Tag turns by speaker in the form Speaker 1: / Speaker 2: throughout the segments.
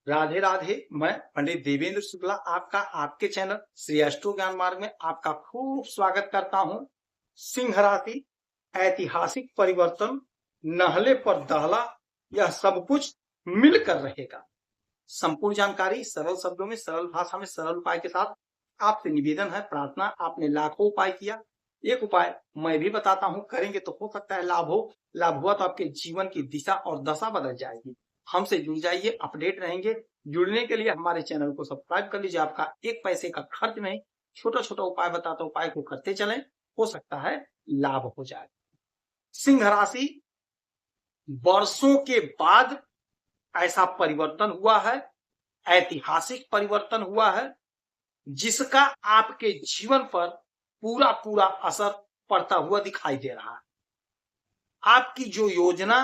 Speaker 1: राधे राधे। मैं पंडित देवेंद्र शुक्ला आपका आपके चैनल श्री एस्ट्रो ज्ञान मार्ग में आपका खूब स्वागत करता हूं। सिंह राशि, ऐतिहासिक परिवर्तन, नहले पर दहला, यह सब कुछ मिलकर रहेगा। संपूर्ण जानकारी सरल शब्दों में, सरल भाषा में, सरल उपाय के साथ आपसे निवेदन है, प्रार्थना। आपने लाखों उपाय किया, एक उपाय मैं भी बताता हूं, करेंगे तो हो सकता है लाभ हो। लाभ हुआ तो आपके जीवन की दिशा और दशा बदल जाएगी। हमसे जुड़ जाइए, अपडेट रहेंगे। जुड़ने के लिए हमारे चैनल को सब्सक्राइब कर लीजिए। आपका एक पैसे का खर्च नहीं, छोटा छोटा उपाय बताता, उपाय को करते चलें, हो सकता है लाभ हो जाए। सिंह राशि, वर्षों के बाद ऐसा परिवर्तन हुआ है, ऐतिहासिक परिवर्तन हुआ है, जिसका आपके जीवन पर पूरा पूरा असर पड़ता हुआ दिखाई दे रहा है। आपकी जो योजना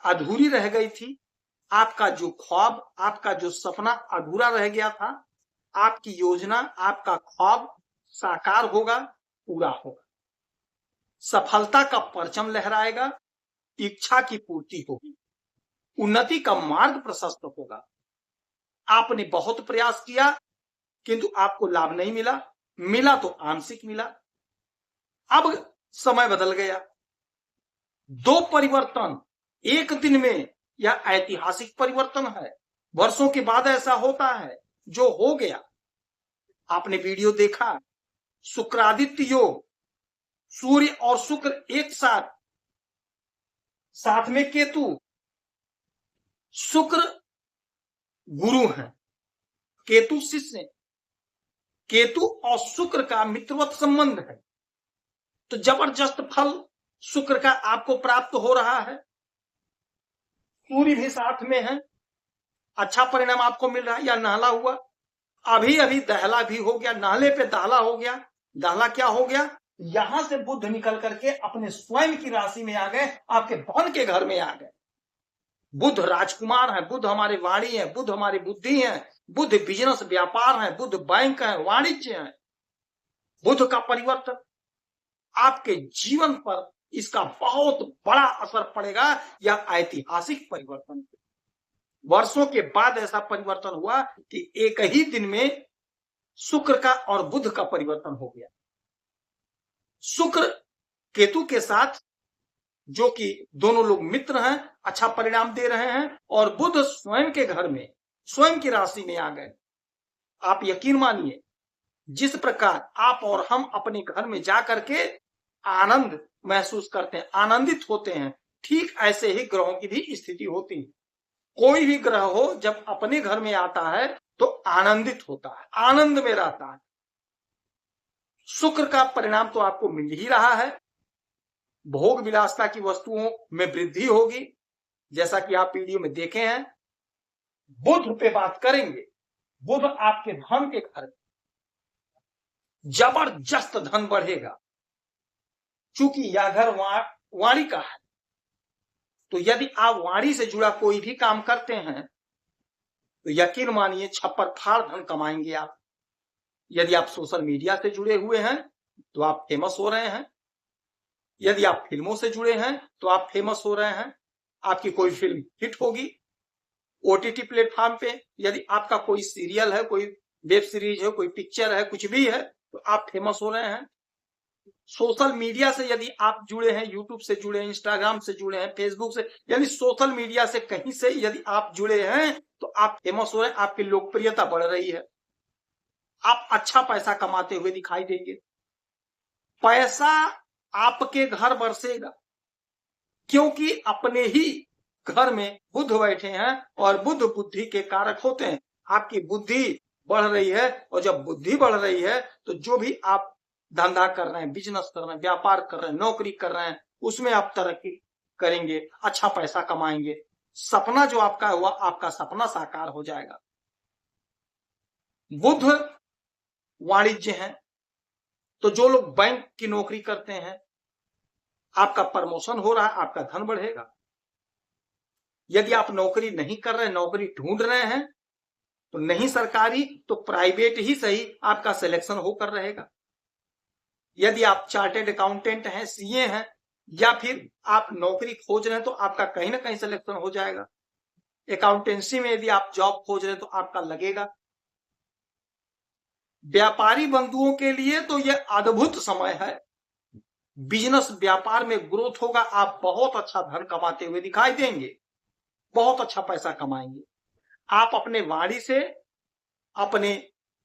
Speaker 1: अधूरी रह गई थी, आपका जो ख्वाब, आपका जो सपना अधूरा रह गया था, आपकी योजना, आपका ख्वाब साकार होगा, पूरा होगा। सफलता का परचम लहराएगा, इच्छा की पूर्ति होगी, उन्नति का मार्ग प्रशस्त होगा। आपने बहुत प्रयास किया किंतु आपको लाभ नहीं मिला, मिला तो आंशिक मिला। अब समय बदल गया। दो परिवर्तन एक दिन में, यह ऐतिहासिक परिवर्तन है। वर्षों के बाद ऐसा होता है, जो हो गया। आपने वीडियो देखा, शुक्रादित्य योग, सूर्य और शुक्र एक साथ, साथ में केतु। शुक्र गुरु है, केतु शिष्य। केतु और शुक्र का मित्रवत संबंध है, तो जबरदस्त फल शुक्र का आपको प्राप्त हो रहा है। सूर्य भी साथ में है, अच्छा परिणाम आपको मिल रहा है। या नहला हुआ, अभी अभी दहला भी हो गया, नहले पे दहला हो गया। दहला क्या हो गया? यहां से बुध निकल करके अपने स्वयं की राशि में आ गए, आपके धन के घर में आ गए। बुध राजकुमार है, बुध हमारे वाणी है, बुध हमारी बुद्धि है, बुध बिजनेस व्यापार है, बुध बैंक है, वाणिज्य है। बुध का परिवर्तन आपके जीवन पर, इसका बहुत बड़ा असर पड़ेगा। यह ऐतिहासिक परिवर्तन, वर्षों के बाद ऐसा परिवर्तन हुआ कि एक ही दिन में शुक्र का और बुध का परिवर्तन हो गया। शुक्र केतु के साथ, जो कि दोनों लोग मित्र हैं, अच्छा परिणाम दे रहे हैं, और बुध स्वयं के घर में, स्वयं की राशि में आ गए। आप यकीन मानिए, जिस प्रकार आप और हम अपने घर में जाकर के आनंद महसूस करते हैं, आनंदित होते हैं, ठीक ऐसे ही ग्रहों की भी स्थिति होती है। कोई भी ग्रह हो, जब अपने घर में आता है तो आनंदित होता है, आनंद में रहता है। शुक्र का परिणाम तो आपको मिल ही रहा है। भोग विलासता की वस्तुओं में वृद्धि होगी, जैसा कि आप वीडियो में देखे हैं। बुध पे बात करेंगे। बुध आपके धन के घर, जबरदस्त धन बढ़ेगा। चूंकि यह घर वाणी का है, तो यदि आप वाणी से जुड़ा कोई भी काम करते हैं तो यकीन मानिए छप्पर फाड़ धन कमाएंगे आप। यदि आप सोशल मीडिया से जुड़े हुए हैं तो आप फेमस हो रहे हैं। यदि आप फिल्मों से जुड़े हैं तो आप फेमस हो रहे हैं। आपकी कोई फिल्म हिट होगी ओटीटी प्लेटफॉर्म पे, यदि आपका कोई सीरियल है, कोई वेब सीरीज है, कोई पिक्चर है, कुछ भी है, तो आप फेमस हो रहे हैं। सोशल मीडिया से यदि आप जुड़े हैं, यूट्यूब से जुड़े हैं, इंस्टाग्राम से जुड़े हैं, फेसबुक से, यानी सोशल मीडिया से कहीं से यदि आप जुड़े हैं तो आप फेमस हो रहे हैं, आपकी लोकप्रियता बढ़ रही है, आप अच्छा पैसा कमाते हुए दिखाई देंगे। पैसा आपके घर बरसेगा, क्योंकि अपने ही घर में बुध बैठे हैं, और बुध बुद्धि के कारक होते हैं। आपकी बुद्धि बढ़ रही है, और जब बुद्धि बढ़ रही है तो जो भी आप धंधा कर रहे हैं, बिजनेस कर रहे हैं, व्यापार कर रहे हैं, नौकरी कर रहे हैं, उसमें आप तरक्की करेंगे, अच्छा पैसा कमाएंगे। सपना जो आपका हुआ, आपका सपना साकार हो जाएगा। बुध वाणिज्य है, तो जो लोग बैंक की नौकरी करते हैं, आपका प्रमोशन हो रहा है, आपका धन बढ़ेगा। यदि आप नौकरी नहीं कर रहे, नौकरी ढूंढ रहे हैं, तो नहीं सरकारी तो प्राइवेट ही सही, आपका सिलेक्शन होकर रहेगा। यदि आप चार्टेड अकाउंटेंट हैं, सीए हैं, या फिर आप नौकरी खोज रहे हैं, तो आपका कहीं ना कहीं सिलेक्शन हो जाएगा। अकाउंटेंसी में यदि आप जॉब खोज रहे हैं तो आपका लगेगा। व्यापारी बंधुओं के लिए तो यह अद्भुत समय है। बिजनेस व्यापार में ग्रोथ होगा, आप बहुत अच्छा धन कमाते हुए दिखाई देंगे, बहुत अच्छा पैसा कमाएंगे। आप अपने वाणी से अपने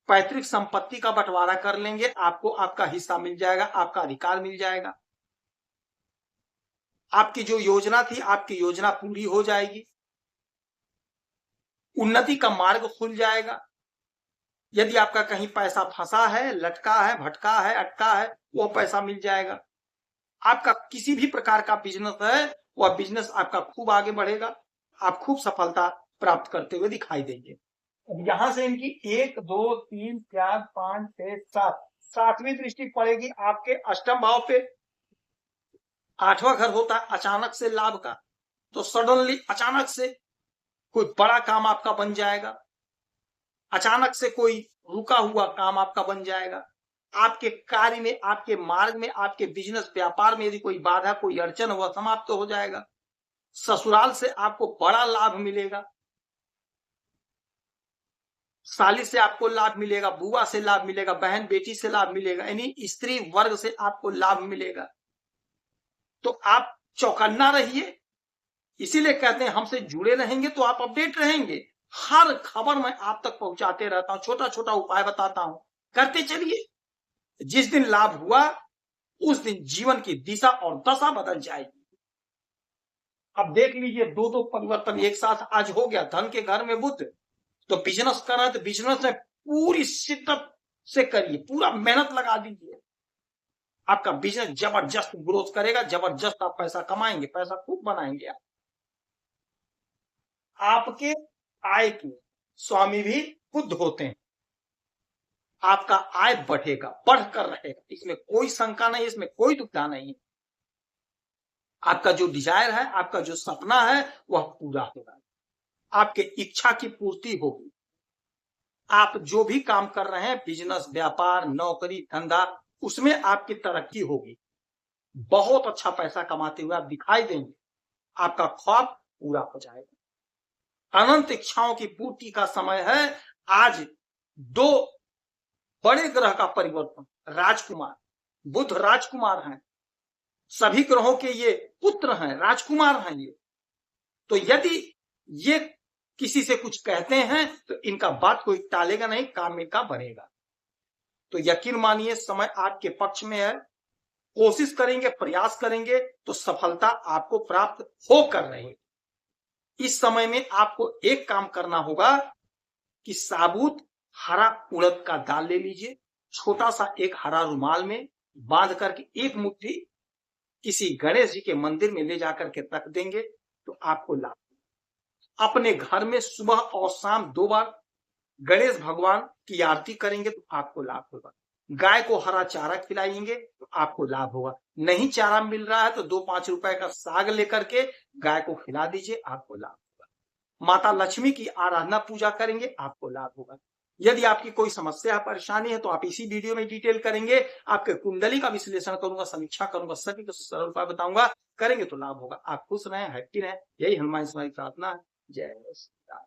Speaker 1: पैतृक संपत्ति का बंटवारा कर लेंगे, आपको आपका हिस्सा मिल जाएगा, आपका अधिकार मिल जाएगा। आपकी जो योजना थी, आपकी योजना पूरी हो जाएगी, उन्नति का मार्ग खुल जाएगा। यदि आपका कहीं पैसा फंसा है, लटका है, भटका है, अटका है, वो पैसा मिल जाएगा। आपका किसी भी प्रकार का बिजनेस है, वह बिजनेस आपका खूब आगे बढ़ेगा, आप खूब सफलता प्राप्त करते हुए दिखाई देंगे। अब यहां से इनकी 1 2 3 4 5 6 7 सातवीं दृष्टि पड़ेगी आपके अष्टम भाव पे। 8वां घर होता है अचानक से लाभ का, तो सडनली अचानक से कोई बड़ा काम आपका बन जाएगा, अचानक से कोई रुका हुआ काम आपका बन जाएगा। आपके कार्य में, आपके मार्ग में, आपके बिजनेस व्यापार में यदि कोई बाधा, कोई अड़चन हुआ, समाप्त हो जाएगा। ससुराल से आपको बड़ा लाभ मिलेगा, साली से आपको लाभ मिलेगा, बुआ से लाभ मिलेगा, बहन बेटी से लाभ मिलेगा, यानी स्त्री वर्ग से आपको लाभ मिलेगा। तो आप चौकन्ना रहिए। इसीलिए कहते हैं हमसे जुड़े रहेंगे तो आप अपडेट रहेंगे। हर खबर मैं आप तक पहुंचाते रहता हूं, छोटा छोटा उपाय बताता हूं, करते चलिए। जिस दिन लाभ हुआ उस दिन जीवन की दिशा और दशा बदल जाएगी। अब देख लीजिए, दो परिवर्तन एक साथ आज हो गया। धन के घर में बुध, तो बिजनेस कर रहे हैं तो बिजनेस में पूरी शिद्दत से करिए, पूरा मेहनत लगा दीजिए। आपका बिजनेस जबरदस्त ग्रोथ करेगा, जबरदस्त आप पैसा कमाएंगे, पैसा खूब बनाएंगे। आपके आय के स्वामी भी बुध होते हैं। आपका आय बढ़ेगा, बढ़कर रहेगा, इसमें कोई शंका नहीं, इसमें कोई दुविधा नहीं। आपका जो डिजायर है, आपका जो सपना है, वह पूरा होगा। आपके इच्छा की पूर्ति होगी। आप जो भी काम कर रहे हैं, बिजनेस, व्यापार, नौकरी, धंधा, उसमें आपकी तरक्की होगी। बहुत अच्छा पैसा कमाते हुए आप दिखाई देंगे। आपका ख्वाब पूरा हो जाएगा। अनंत इच्छाओं की पूर्ति का समय है। आज 2 बड़े ग्रह का परिवर्तन, राजकुमार, बुध राजकुमार हैं, सभी ग्रहों के ये पुत्र हैं, राजकुमार हैं ये। तो यदि ये किसी से कुछ कहते हैं तो इनका बात कोई टालेगा नहीं, काम इनका बढ़ेगा। तो यकीन मानिए समय आपके पक्ष में है। कोशिश करेंगे, प्रयास करेंगे तो सफलता आपको प्राप्त होकर रहेगी। इस समय में आपको एक काम करना होगा कि साबुत हरा उड़द का दाल ले लीजिए, छोटा सा एक हरा रुमाल में बांध करके एक मुट्ठी किसी गणेश जी के मंदिर में ले जाकर के रख देंगे तो आपको लाभ। अपने घर में सुबह और शाम 2 बार गणेश भगवान की आरती करेंगे तो आपको लाभ होगा। गाय को हरा चारा खिलाएंगे तो आपको लाभ होगा। नहीं चारा मिल रहा है तो 2-5 रुपए का साग लेकर के गाय को खिला दीजिए, आपको लाभ होगा। माता लक्ष्मी की आराधना पूजा करेंगे, आपको लाभ होगा। यदि आपकी कोई समस्या परेशानी है तो आप इसी वीडियो में डिटेल करेंगे। आपके कुंडली का विश्लेषण करूंगा, समीक्षा करूंगा, सभी को सरल उपाय बताऊंगा, करेंगे तो लाभ होगा। आप खुश रहें, हैप्पी रहें, यही हनुमान से हमारी प्रार्थना है। जय श्री राम।